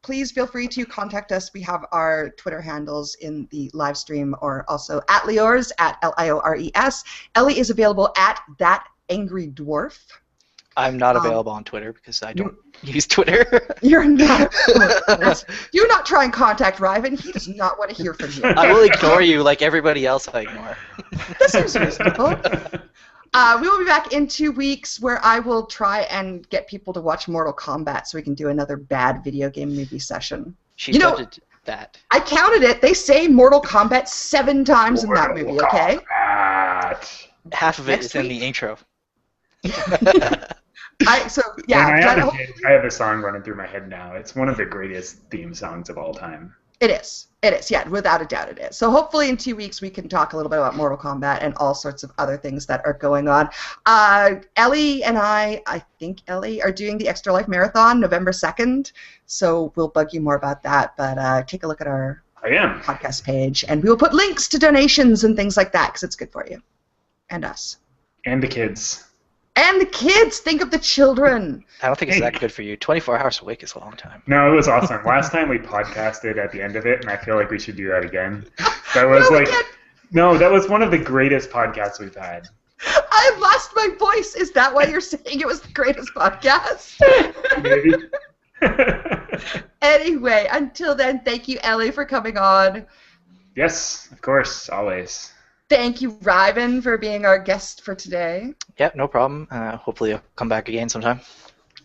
please feel free to contact us. We have our Twitter handles in the live stream, or also at Liores, at Liores. Elly is available at That Angry Dwarf. I'm not available on Twitter because I don't use Twitter. You're not. Do not try and contact Ryven. He does not want to hear from you. I will ignore you like everybody else I ignore. That seems reasonable. We will be back in 2 weeks where I will try and get people to watch Mortal Kombat so we can do another bad video game movie session. She You know- budgeted that. I counted it. They say Mortal Kombat 7 times in that movie, okay? Half of it Next is in week? the intro. Yeah, And Jen- I have a song running through my head now. It's one of the greatest theme songs of all time. it is. It is, yeah, without a doubt it is. So hopefully in 2 weeks we can talk a little bit about Mortal Kombat and all sorts of other things that are going on. Elly and I think Elly, are doing the Extra Life Marathon November 2nd, so we'll bug you more about that, but take a look at our I am. podcast page, and we will put links to donations and things like that because it's good for you and us. And the kids. And the kids! Think of the children! I don't think it's that good for you. 24 hours awake is a long time. No, it was awesome. Last time we podcasted at the end of it, and I feel like we should do that again. That was that was one of the greatest podcasts we've had. I lost my voice. Is that why you're saying it was the greatest podcast? Maybe. Anyway, until then, thank you, Elly, for coming on. Yes, of course, always. Thank you, Ryven, for being our guest for today. Yeah, no problem. Hopefully I'll come back again sometime.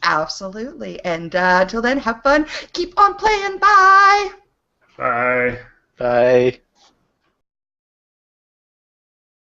Absolutely. And until then, have fun. Keep on playing. Bye. Bye. Bye.